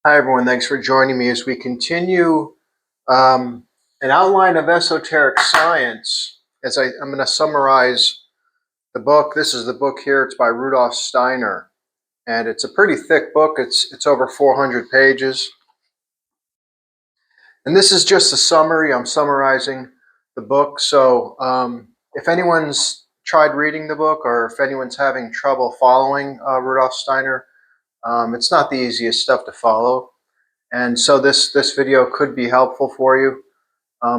Hi, everyone. Thanks for joining me as we continue an outline of esoteric science. I'm going to summarize the book. This is the book here. It's by Rudolf Steiner, and it's a pretty thick book. It's over 400 pages. And this is just a summary. I'm summarizing the book. So if anyone's tried reading the book or if anyone's having trouble following Rudolf Steiner, it's not the easiest stuff to follow. And so this video could be helpful for you.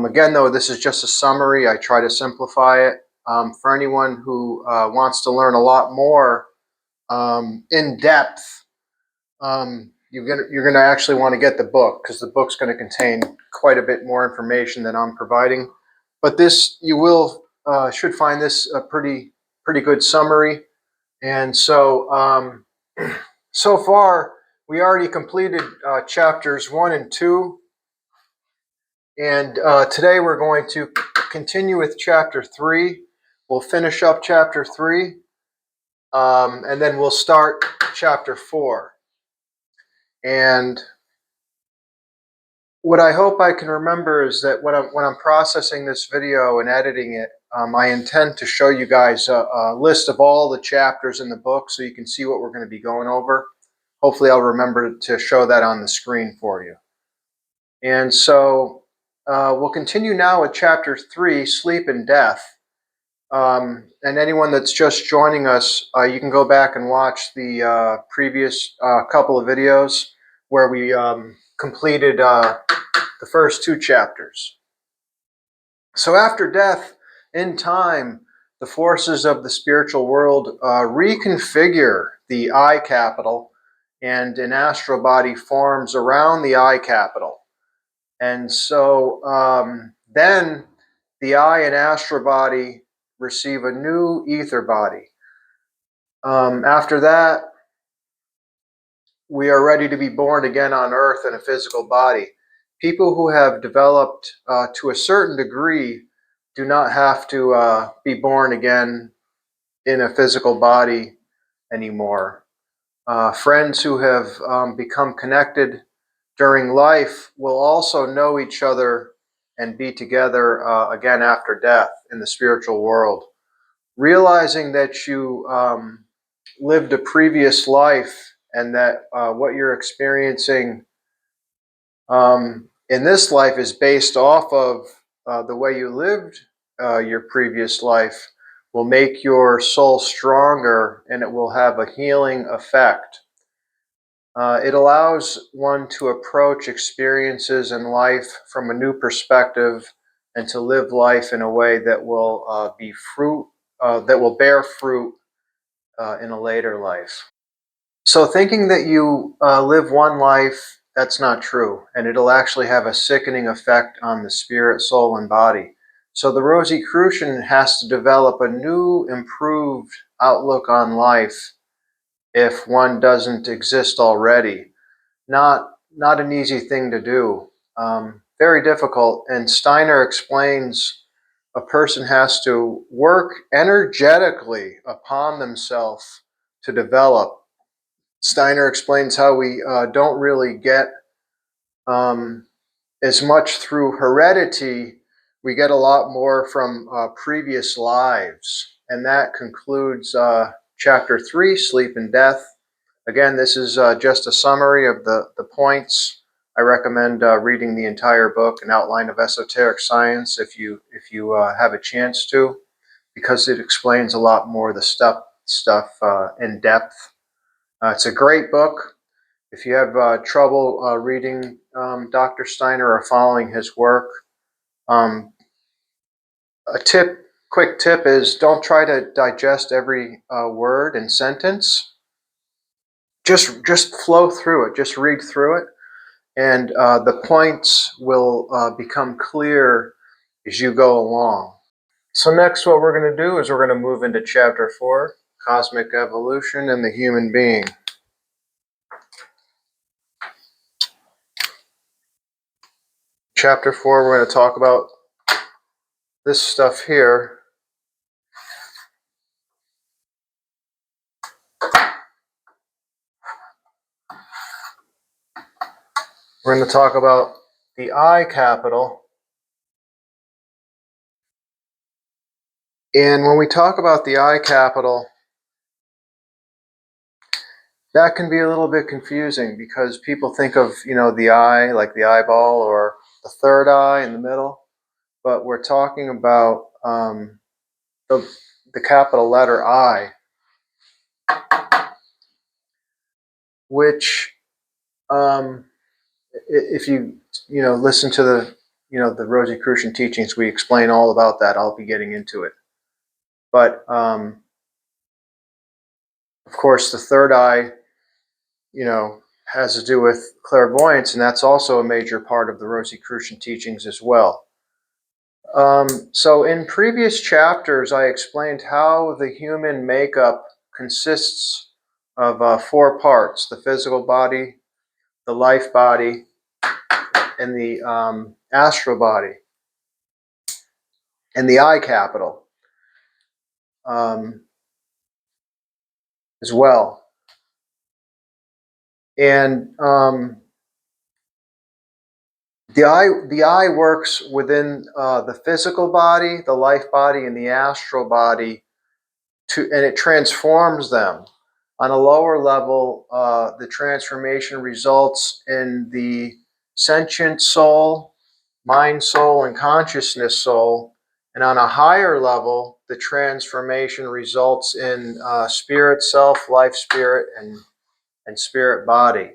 Again, though, this is just a summary. I try to simplify it. For anyone who wants to learn a lot more in depth, you're gonna actually want to get the book, because the book's going to contain quite a bit more information than I'm providing. But this, you will should find this a pretty good summary. And so so far, we already completed chapters 1 and 2. And today we're going to continue with chapter 3. We'll finish up chapter 3, and then we'll start chapter 4. And what I hope I can remember is that when I'm processing this video and editing it, I intend to show you guys a list of all the chapters in the book so you can see what we're going to be going over. Hopefully I'll remember to show that on the screen for you. And so we'll continue now with chapter 3, Sleep and Death. And anyone that's just joining us, you can go back and watch the previous couple of videos where we completed the first 2 chapters. So after death, in time, the forces of the spiritual world reconfigure the I capital, and an astral body forms around the I capital. And so then the I and astral body receive a new ether body. After that, we are ready to be born again on earth in a physical body. People who have developed to a certain degree do not have to be born again in a physical body anymore. Friends who have become connected during life will also know each other and be together again after death in the spiritual world. Realizing that you lived a previous life and that what you're experiencing in this life is based off of the way you lived your previous life will make your soul stronger, and it will have a healing effect. It allows one to approach experiences in life from a new perspective and to live life in a way that will that will bear fruit in a later life. So thinking that you live one life, that's not true, and it'll actually have a sickening effect on the spirit, soul, and body. So the Rosicrucian has to develop a new, improved outlook on life if one doesn't exist already. Not an easy thing to do. Very difficult. And Steiner explains a person has to work energetically upon themselves to develop. Steiner explains how we don't really get as much through heredity. We get a lot more from previous lives. And that concludes chapter 3, Sleep and Death. Again, this is just a summary of the points. I recommend reading the entire book, An Outline of Esoteric Science, if you have a chance to, because it explains a lot more of the stuff in depth. It's a great book. If you have trouble reading Dr. Steiner or following his work, a quick tip is don't try to digest every word and sentence. Just flow through it. Just read through it, and the points will become clear as you go along. So next, what we're going to do is we're going to move into chapter 4, Cosmic Evolution and the Human Being. Chapter 4, we're going to talk about this stuff here. We're going to talk about the I capital. And when we talk about the I capital, that can be a little bit confusing because people think of, the eye, like the eyeball or the third eye in the middle. But we're talking about the capital letter I, which, if you listen to the Rosicrucian teachings, we explain all about that. I'll be getting into it. But of course, the third eye, has to do with clairvoyance, and that's also a major part of the Rosicrucian teachings as well. So in previous chapters, I explained how the human makeup consists of 4 parts: the physical body, the life body, and the astral body, and the I capital as well. And the eye works within the physical body, the life body, and the astral body, and it transforms them. On a lower level, the transformation results in the sentient soul, mind soul, and consciousness soul. And on a higher level, the transformation results in spirit self, life spirit, and spirit body.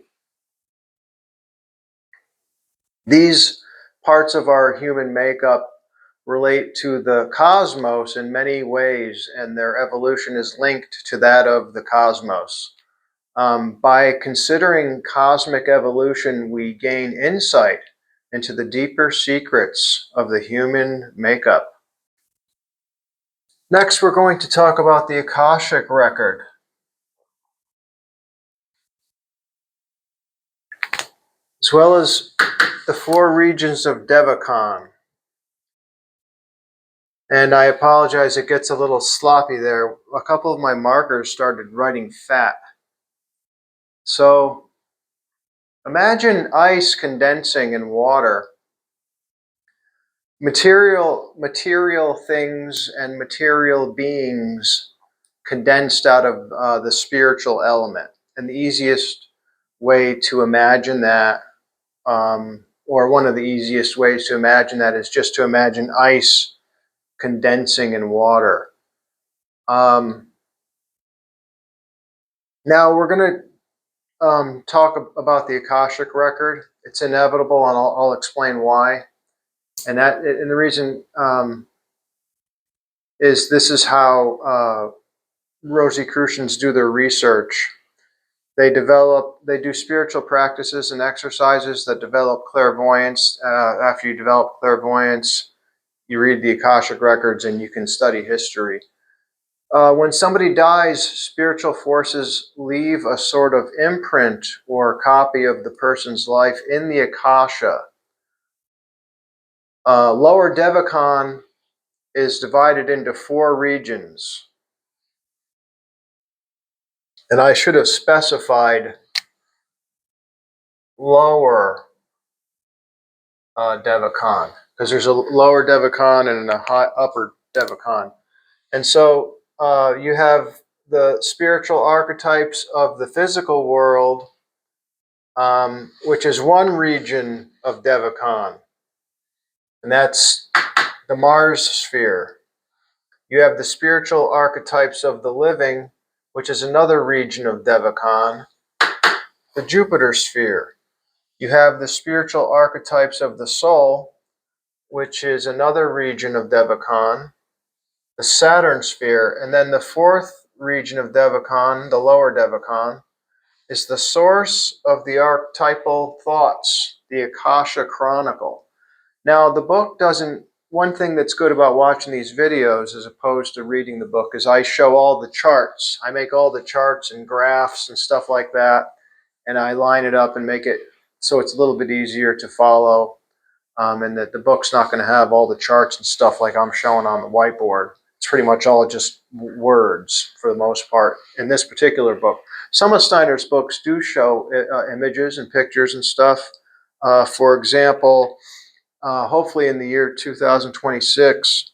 These parts of our human makeup relate to the cosmos in many ways, and their evolution is linked to that of the cosmos. By considering cosmic evolution, we gain insight into the deeper secrets of the human makeup. Next, we're going to talk about the Akashic record, as well as the 4 regions of Devachan. And I apologize, it gets a little sloppy there. A couple of my markers started writing fat. So imagine ice condensing in water. Material things and material beings condensed out of the spiritual element. And the easiest way to imagine that, or one of the easiest ways to imagine that, is just to imagine ice condensing in water. Now we're going to talk about the Akashic record. It's inevitable, and I'll explain why. And the reason is this is how Rosicrucians do their research. They do spiritual practices and exercises that develop clairvoyance. After you develop clairvoyance, you read the Akashic records and you can study history. When somebody dies, spiritual forces leave a sort of imprint or copy of the person's life in the Akasha. Lower Devachan is divided into 4 regions. And I should have specified lower Devachan, because there's a lower Devachan and a upper Devachan. And so you have the spiritual archetypes of the physical world, which is one region of Devachan, and that's the Mars sphere. You have the spiritual archetypes of the living, which is another region of Devachan, the Jupiter sphere. You have the spiritual archetypes of the soul, which is another region of Devachan, the Saturn sphere. And then the 4th region of Devachan, the lower Devachan, is the source of the archetypal thoughts, the Akasha Chronicle. Now, the book doesn't, one thing that's good about watching these videos as opposed to reading the book is I show all the charts. I make all the charts and graphs and stuff like that, and I line it up and make it so it's a little bit easier to follow, and that the book's not going to have all the charts and stuff like I'm showing on the whiteboard. It's pretty much all just words for the most part in this particular book. Some of Steiner's books do show images and pictures and stuff, For example, hopefully in the year 2026,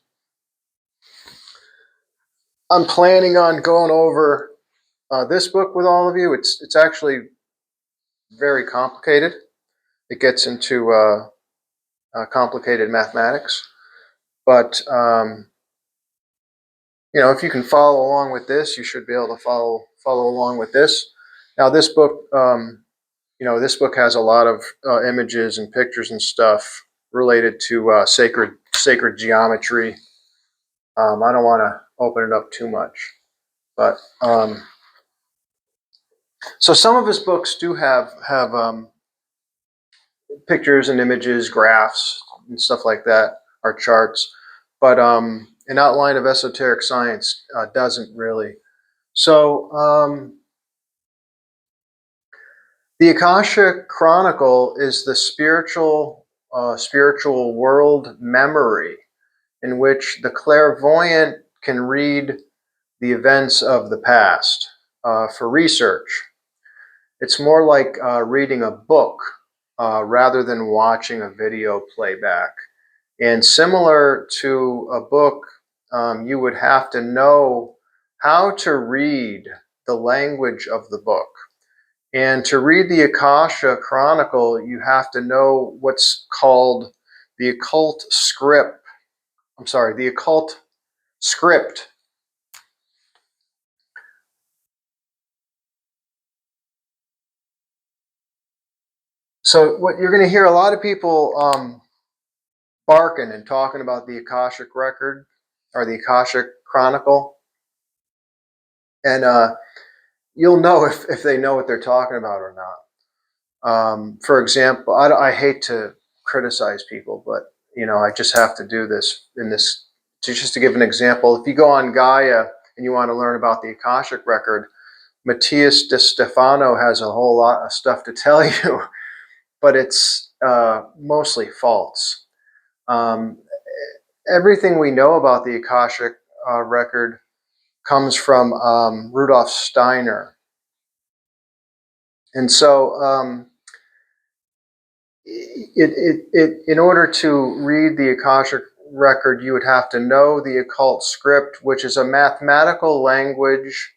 I'm planning on going over this book with all of you. It's actually very complicated. It gets into complicated mathematics, but if you can follow along with this, you should be able to follow along with this. Now, this book, this book has a lot of images and pictures and stuff related to sacred geometry. I don't want to open it up too much, but so some of his books do have pictures and images, graphs, and stuff like that, or charts, but an outline of esoteric science doesn't really. So the Akasha Chronicle is the spiritual world memory in which the clairvoyant can read the events of the past for research. It's more like reading a book rather than watching a video playback. And similar to a book, you would have to know how to read the language of the book. And to read the Akasha Chronicle, you have to know what's called the occult script. The occult script. So what you're going to hear a lot of people barking and talking about the Akashic record or the Akashic Chronicle. And you'll know if they know what they're talking about or not. For example, I hate to criticize people, but I just have to do this just to give an example. If you go on Gaia and you want to learn about the Akashic record, Matthias de Stefano has a whole lot of stuff to tell you, but it's mostly false. Everything we know about the Akashic record comes from Rudolf Steiner. And so in order to read the Akashic record, you would have to know the occult script, which is a mathematical language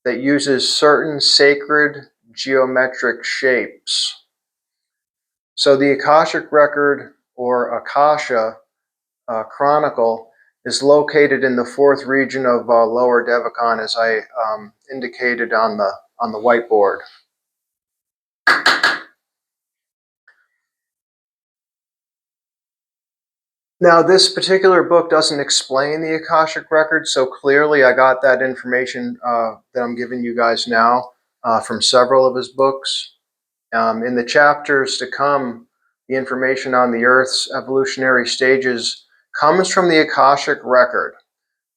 that uses certain sacred geometric shapes. So the Akashic record, or Akasha Chronicle, is located in the fourth region of Lower Devachan, as I indicated on the whiteboard. Now, this particular book doesn't explain the Akashic record, so clearly I got that information that I'm giving you guys now from several of his books. In the chapters to come, the information on the Earth's evolutionary stages comes from the Akashic record.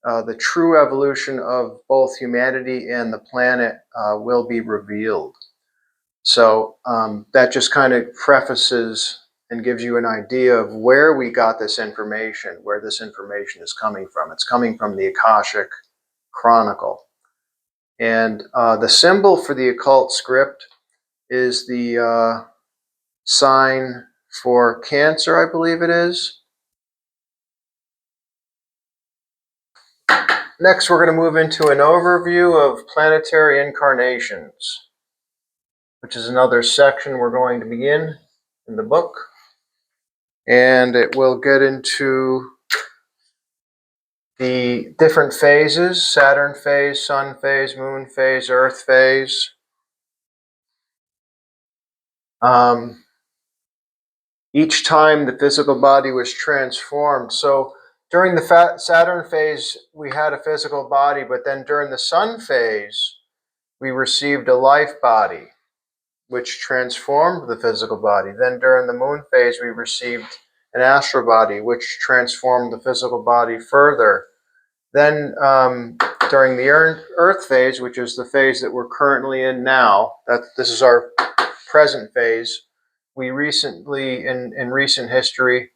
The true evolution of both humanity and the planet will be revealed. So that just kind of prefaces and gives you an idea of where we got this information, where this information is coming from. It's coming from the Akashic Chronicle. And the symbol for the occult script is the sign for Cancer, I believe it is. Next, we're going to move into an overview of planetary incarnations, which is another section we're going to begin in the book. And it will get into the different phases: Saturn phase, Sun phase, Moon phase, Earth phase. Each time the physical body was transformed. So during the Saturn phase, we had a physical body, but then during the Sun phase, we received a life body, which transformed the physical body. Then during the Moon phase, we received an astral body, which transformed the physical body further. Then during the Earth phase, which is the phase that we're currently in now, this is our present phase, we recently, in recent history,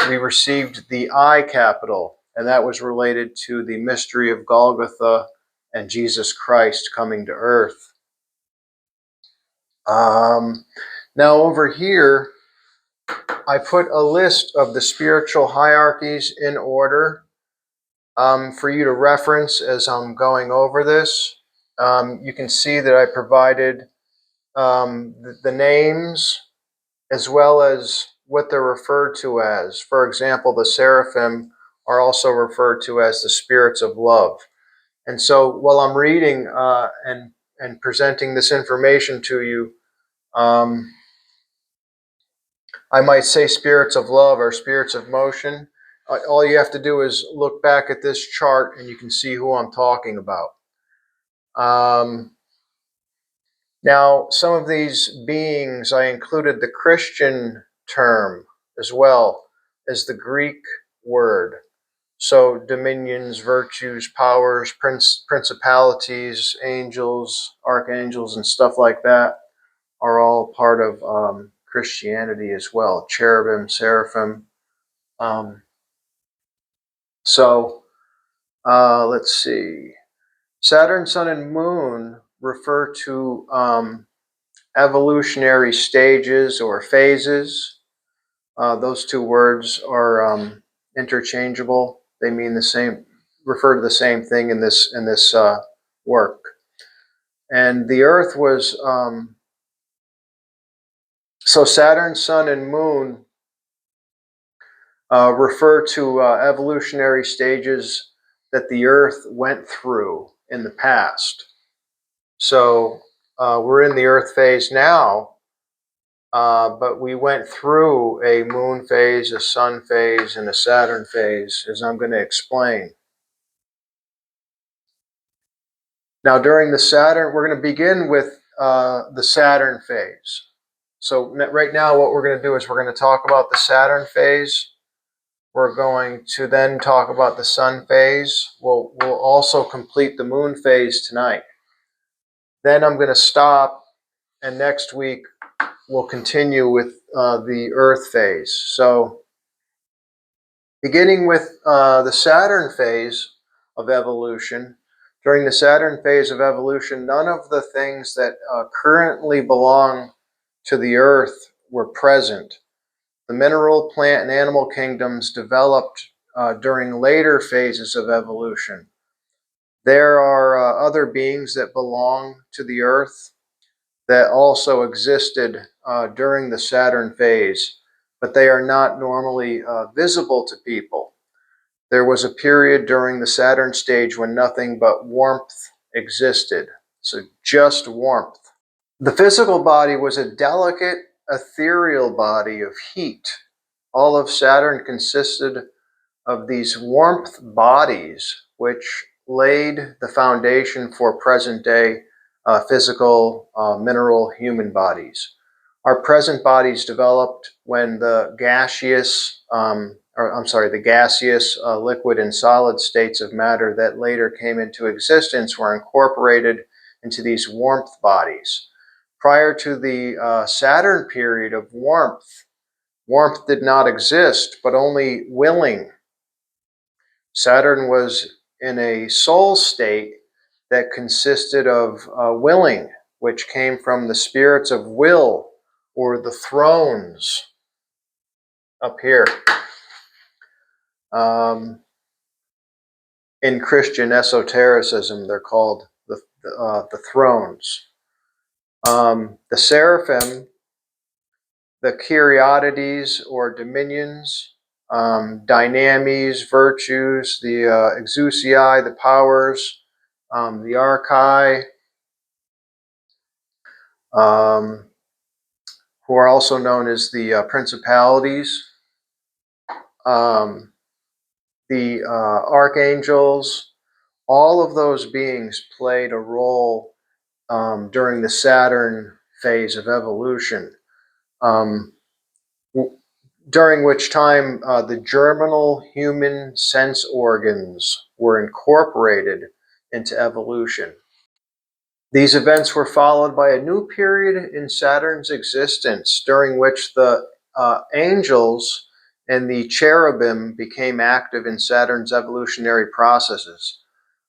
we received the I capital, and that was related to the mystery of Golgotha and Jesus Christ coming to earth. Now over here, I put a list of the spiritual hierarchies in order for you to reference as I'm going over this. You can see that I provided the names as well as what they're referred to as. For example, the seraphim are also referred to as the spirits of love. And so while I'm reading and presenting this information to you, I might say spirits of love or spirits of motion. All you have to do is look back at this chart and you can see who I'm talking about. Now, some of these beings, I included the Christian term as well as the Greek word. So dominions, virtues, powers, principalities, angels, archangels, and stuff like that are all part of Christianity as well. Cherubim, seraphim. Let's see. Saturn, Sun, and Moon refer to evolutionary stages or phases. Those two words are interchangeable. They mean the same, refer to the same thing in this work. And the Earth was so Saturn, Sun, and Moon refer to evolutionary stages that the Earth went through in the past. So we're in the Earth phase now, but we went through a Moon phase, a Sun phase, and a Saturn phase, as I'm going to explain. Now, during the Saturn, we're going to begin with the Saturn phase. So right now, what we're going to do is we're going to talk about the Saturn phase. We're going to then talk about the Sun phase. We'll also complete the Moon phase tonight. Then I'm going to stop, and next week we'll continue with the Earth phase. So beginning with the Saturn phase of evolution, during the Saturn phase of evolution, none of the things that currently belong to the Earth were present. The mineral, plant, and animal kingdoms developed during later phases of evolution. There are other beings that belong to the Earth that also existed during the Saturn phase, but they are not normally visible to people. There was a period during the Saturn stage when nothing but warmth existed, so just warmth. The physical body was a delicate, ethereal body of heat. All of Saturn consisted of these warmth bodies, which laid the foundation for present-day physical, mineral human bodies. Our present bodies developed when the gaseous, liquid, and solid states of matter that later came into existence were incorporated into these warmth bodies. Prior to the Saturn period of warmth did not exist, but only willing. Saturn was in a soul state that consisted of willing, which came from the spirits of will, or the thrones up here. In Christian esotericism, they're called the thrones. The seraphim, the Kyriatides or dominions, dynamis, virtues, the exousiae, the powers, the archai, who are also known as the principalities, the archangels. All of those beings played a role during the Saturn phase of evolution, during which time the germinal human sense organs were incorporated into evolution. These events were followed by a new period in Saturn's existence, during which the angels and the cherubim became active in Saturn's evolutionary processes.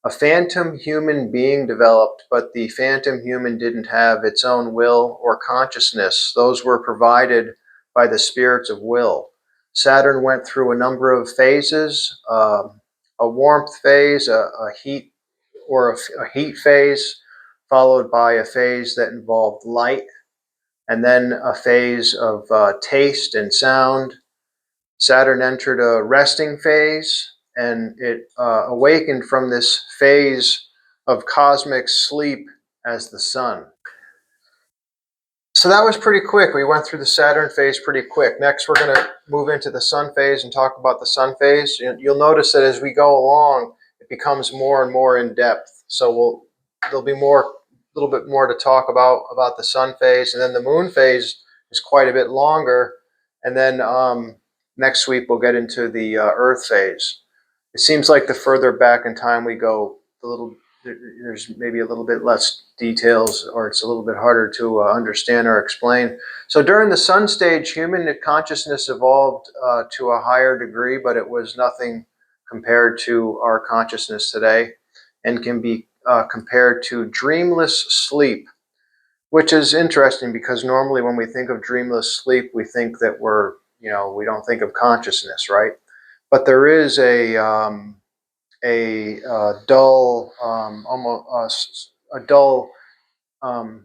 A phantom human being developed, but the phantom human didn't have its own will or consciousness. Those were provided by the spirits of will. Saturn went through a number of phases, a warmth phase, a heat a heat phase, followed by a phase that involved light, and then a phase of taste and sound. Saturn entered a resting phase, and it awakened from this phase of cosmic sleep as the sun. So that was pretty quick. We went through the Saturn phase pretty quick. Next, we're going to move into the sun phase and talk about the sun phase. You'll notice that as we go along, it becomes more and more in depth. So there'll be a little bit more to talk about the sun phase, and then the moon phase is quite a bit longer. And then next week we'll get into the Earth phase. It seems like the further back in time we go, there's maybe a little bit less details, or it's a little bit harder to understand or explain. So during the sun stage, human consciousness evolved to a higher degree, but it was nothing compared to our consciousness today, and can be compared to dreamless sleep, which is interesting because normally when we think of dreamless sleep, we think that we don't think of consciousness, right? But there is a dull,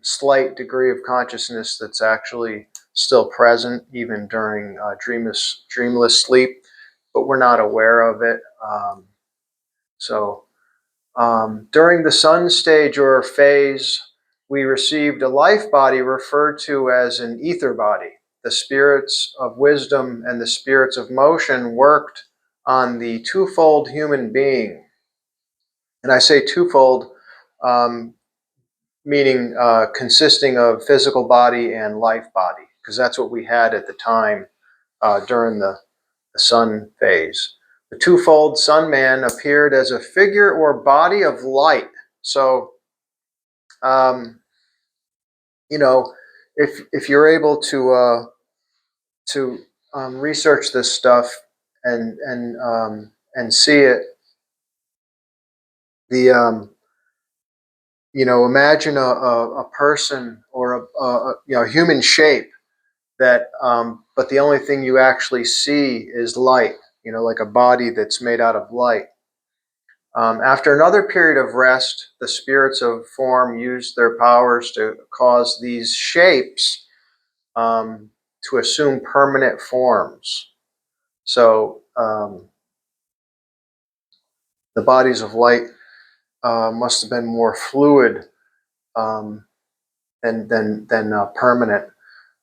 slight degree of consciousness that's actually still present even during dreamless sleep, but we're not aware of it. During the sun stage or phase, we received a life body referred to as an ether body. The spirits of wisdom and the spirits of motion worked on the twofold human being. And I say twofold, meaning consisting of physical body and life body, because that's what we had at the time during the sun phase. The twofold sun man appeared as a figure or body of light. So, if you're able to research this stuff and see it, imagine a person or a human shape that, but the only thing you actually see is light. Like a body that's made out of light. After another period of rest, the spirits of form used their powers to cause these shapes to assume permanent forms. So the bodies of light must have been more fluid than permanent.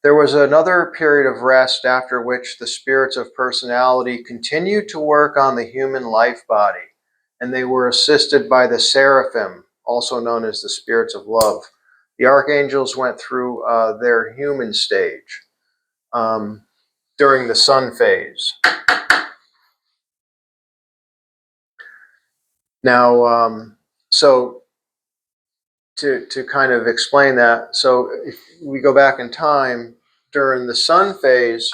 There was another period of rest after which the spirits of personality continued to work on the human life body, and they were assisted by the seraphim, also known as the spirits of love. The archangels went through their human stage during the sun phase. Now, so to kind of explain that, so if we go back in time, during the sun phase,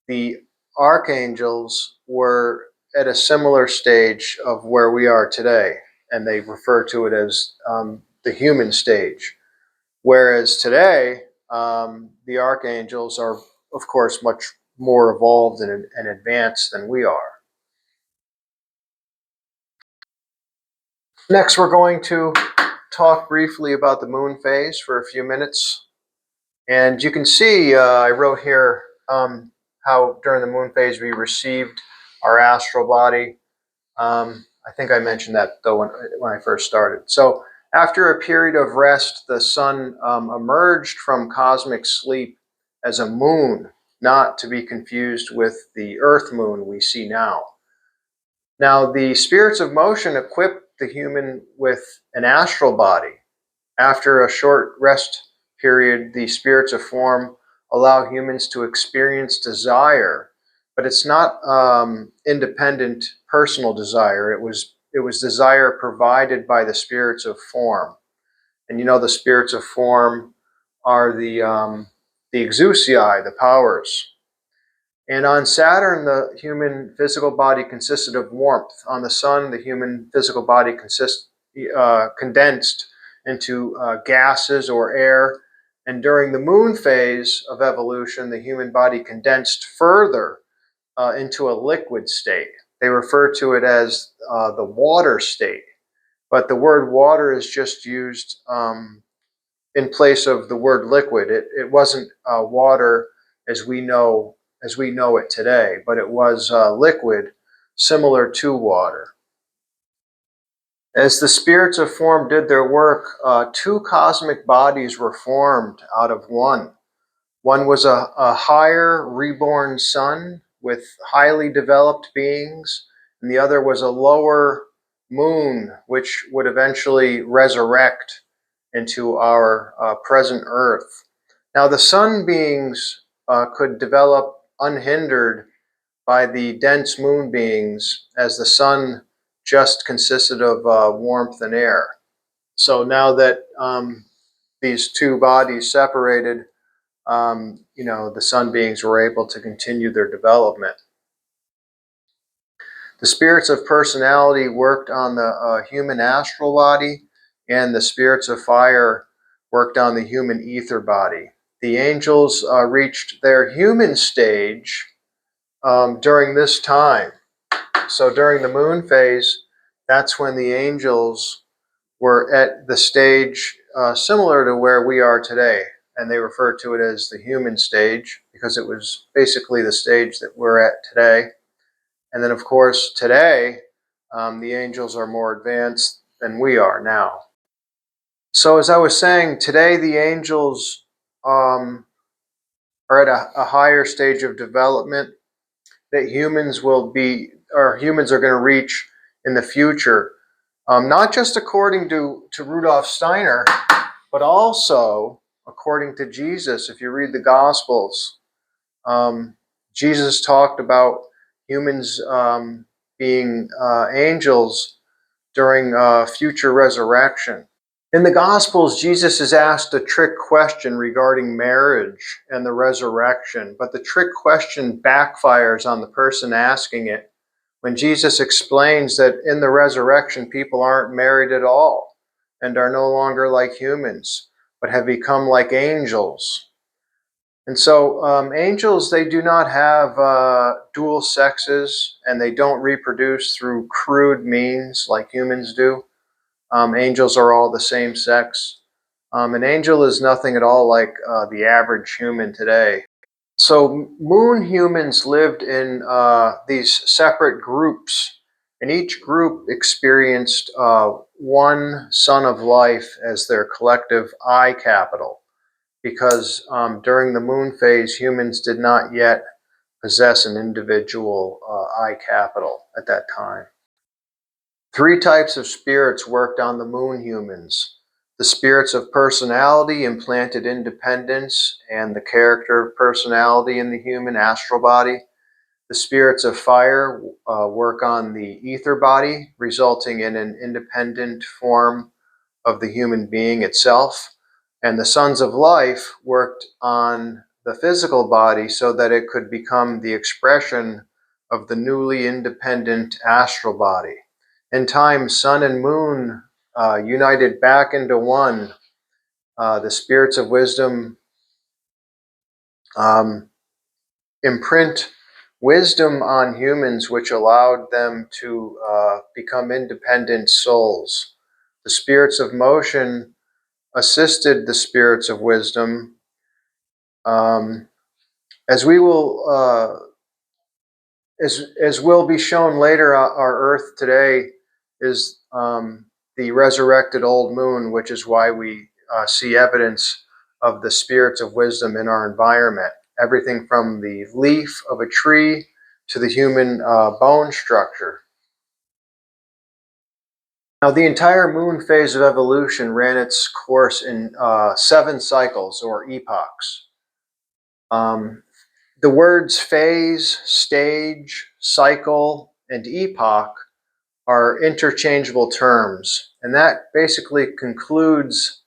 the archangels were at a similar stage of where we are today, and they refer to it as the human stage. Whereas today, the archangels are, of course, much more evolved and advanced than we are. Next, we're going to talk briefly about the moon phase for a few minutes. And you can see, I wrote here how during the moon phase we received our astral body. I think I mentioned that, though, when I first started. So after a period of rest, the sun emerged from cosmic sleep as a moon, not to be confused with the Earth moon we see now. Now, the spirits of motion equipped the human with an astral body. After a short rest period, the spirits of form allow humans to experience desire, but it's not independent personal desire. It was desire provided by the spirits of form. And the spirits of form are the exousiae, the powers. And on Saturn, the human physical body consisted of warmth. On the Sun, the human physical body condensed into gases or air. And during the moon phase of evolution, the human body condensed further into a liquid state. They refer to it as the water state, but the word water is just used in place of the word liquid. It wasn't water as we know it today, but it was liquid, similar to water. As the spirits of form did their work, two cosmic bodies were formed out of one. One was a higher reborn sun with highly developed beings, and the other was a lower moon, which would eventually resurrect into our present Earth. Now, the sun beings could develop unhindered by the dense moon beings, as the sun just consisted of warmth and air. So now that these two bodies separated, the sun beings were able to continue their development. The spirits of personality worked on the human astral body, and the spirits of fire worked on the human ether body. The angels reached their human stage during this time. So during the moon phase, that's when the angels were at the stage similar to where we are today. And they refer to it as the human stage because it was basically the stage that we're at today. And then, of course, today, the angels are more advanced than we are now. So as I was saying, today the angels are at a higher stage of development that humans are going to reach in the future. Not just according to Rudolf Steiner, but also according to Jesus. If you read the Gospels, Jesus talked about humans being angels during future resurrection. In the Gospels, Jesus is asked a trick question regarding marriage and the resurrection, but the trick question backfires on the person asking it when Jesus explains that in the resurrection, people aren't married at all and are no longer like humans, but have become like angels. And so angels, they do not have dual sexes, and they don't reproduce through crude means like humans do. Angels are all the same sex. An angel is nothing at all like the average human today. So moon humans lived in these separate groups, and each group experienced one son of life as their collective I capital, because during the moon phase, humans did not yet possess an individual I capital at that time. Three types of spirits worked on the moon humans. The spirits of personality implanted independence and the character of personality in the human astral body. The spirits of fire work on the ether body, resulting in an independent form of the human being itself. And the sons of life worked on the physical body so that it could become the expression of the newly independent astral body. In time, sun and moon united back into one. The spirits of wisdom imprint wisdom on humans, which allowed them to become independent souls. The spirits of motion assisted the spirits of wisdom, as we will as will be shown later. Our Earth today is the resurrected old moon, which is why we see evidence of the spirits of wisdom in our environment. Everything from the leaf of a tree to the human bone structure. Now, the entire moon phase of evolution ran its course in 7 cycles or epochs. The words phase, stage, cycle, and epoch are interchangeable terms, and that basically concludes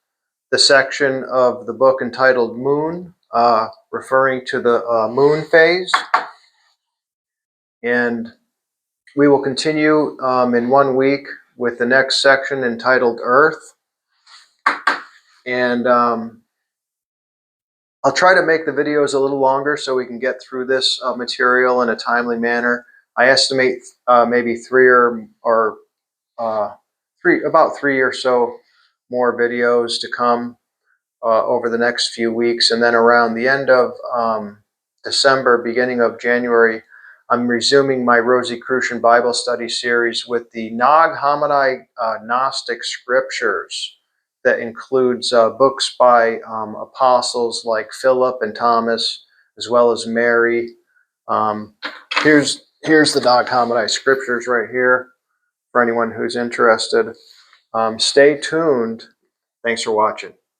the section of the book entitled Moon, referring to the moon phase. And we will continue in 1 week with the next section entitled Earth. And I'll try to make the videos a little longer so we can get through this material in a timely manner. I estimate maybe about three or so more videos to come over the next few weeks, and then around the end of December, beginning of January, I'm resuming my Rosicrucian Bible study series with the Nag Hammadi Gnostic Scriptures. That includes books by apostles like Philip and Thomas, as well as Mary. Um, here's the Nag Hammadi Scriptures right here for anyone who's interested. Stay tuned. Thanks for watching.